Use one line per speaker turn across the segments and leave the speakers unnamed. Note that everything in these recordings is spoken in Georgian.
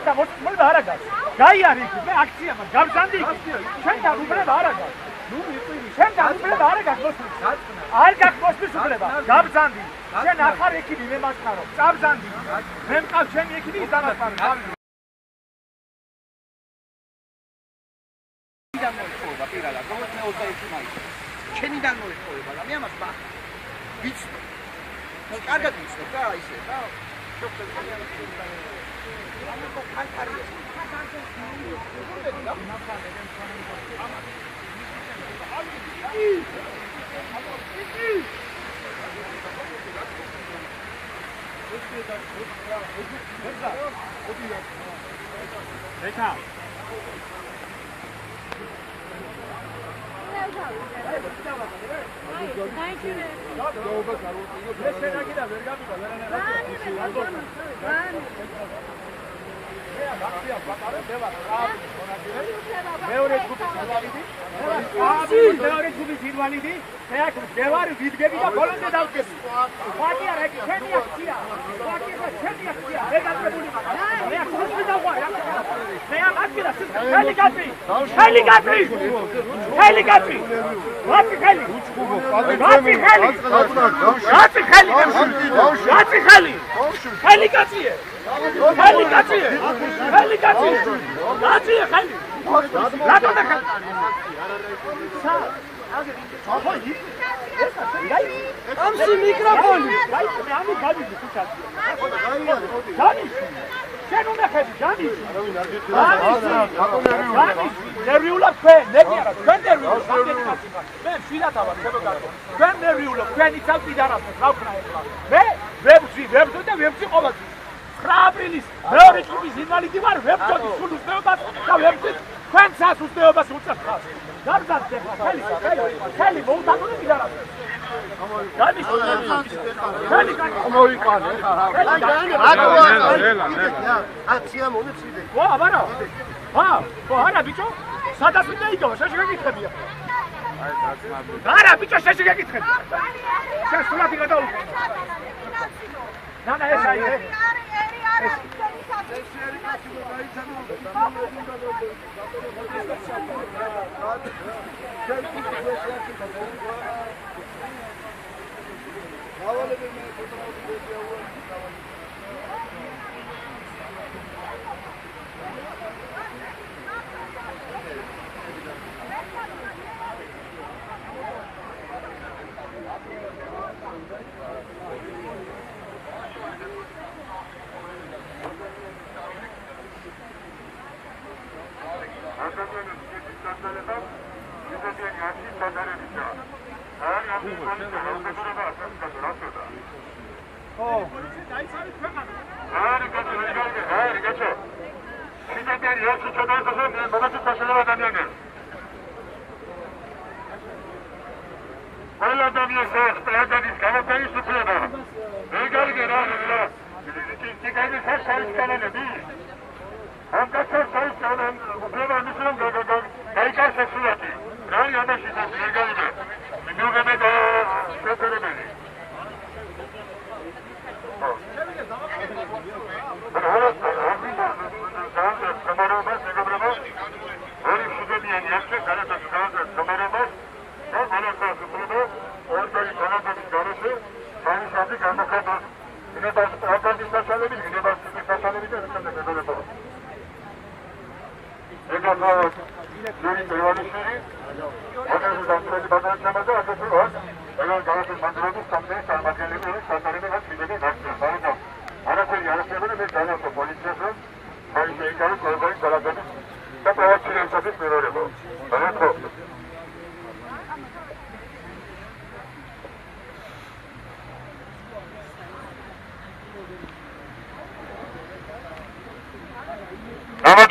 შენ დამოწმება არ აქვს. გაიარი იქ, მე აქცია მაგ გამზანდი იქ. შენ დამოწმება არ აქვს. შენ დამოწმება არ აქვს. არ გაქვს უბრალოდ. გამზანდი. შენ ახარ ეკიდი მე მასხარო. წაბზანდი. მე მყავს შენი ეკიდი ის დამასხარო.
ჩენიდან მოიხოება პირადად, როგორც მე 21 მაისს. ჩენიდან მოიხოება და მე ამას ვიცნობ. ნუ კარგად ვიცნობ რა ისე რა.
მეორე ჯგუფის ინვალიდი, მე აქ მდგევარ, ვიდგები და ბოლომდე დავდგები. ვაკი არა, ეგ შენი აქცია. ვაკი არა, შენი აქცია. მე გატრებული მაგას. მე აქ ხუთი დავყარ. მე აქ აქცია. ხელი გაწი. ხელი გაწი. ხელი გაწი. ვაკი ხელი. ვაკი ხელი. ვაკი ხელი. ვაკი ხელი. ხელი გაწიე. ხელი გაწიე. ხელი გაწიე. გაწიე ხელი. რატო და ხელი?
ამში მიკროფონი.
ამი გავიდი ხუთად. განიში. შენ უნდა ხედი, განიში. ნერვიულობ თქვენ, ნები არა, თქვენ ნერვიულობ, რამდენი კაცი ხარ? მე მშვიდად ავარ, შეგოგატო. თქვენ ნერვიულობ, თქვენ იცავ პირადად, რა ვქნა ეხლა? მე ვებძვი და ვებძვი ყოველთვის. 9 აპრილის მეორე ჯგუფის ინვალიდი ვარ, ვებძვი სულ უცნაობას და ვებძვი თქვენ სას უცნაობას უწევთ ხალხს. გარდაცე ხელი მოუთანო პირადად. განიში.
მოიყანე. აქცია მომიწვიდე.
ვა, აბარა. არა ბიჭო. სადაც მინდა იგავა, შეში გეკითხებია. არა ბიჭო, შეში გეკითხები. შენ სულად იგადაულა. ნანა ეს არის.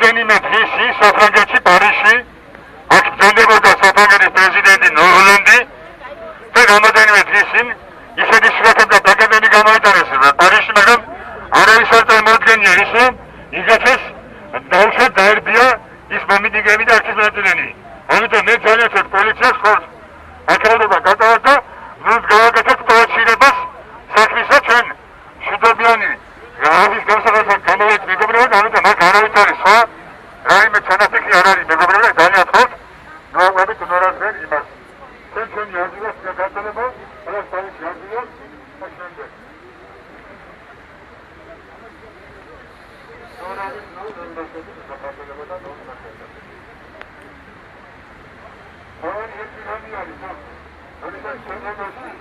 რამდენიმე დღეში საფრანგეთში პარიზში აქ ბრძანდებოდა საფრანგეთის პრეზიდენტი ნორლანდი და რამდენიმე დღეში ისეთი შროთებდა დაკადენი გამოიტანეს პარიზში, მაგრამ არავის არ წარმოადგენია ისე იგაჩეს დაუშვა დაერბია ის მომიტინგები და არჩევნების ნაწილები. ამიტომ მე ძალიან ვთქვი პოლიციას ხორცს აკრადება გადავადა ნუს გავაკეთეთ პროცედურას საქმისა ჩვენ შედობიანი რა არის გამოსაღებად გამოვეთ მეგობრებო, ამიტომ აქ არავით არის ხო? რაიმე ჩანაფიქრი არ არის მეგობრებო, განათხოვთ. ნოაგვებით ნორასდენ იმას. ჩვენი არგუმენტს გაგაცნობა, არა თავის არგუმენტს მოშენდე. ნორასდენ ნორასდენ გაგაცნობა და ნორასდენ. ორი ერთი რამე არის ხო? ორი და შემდგომში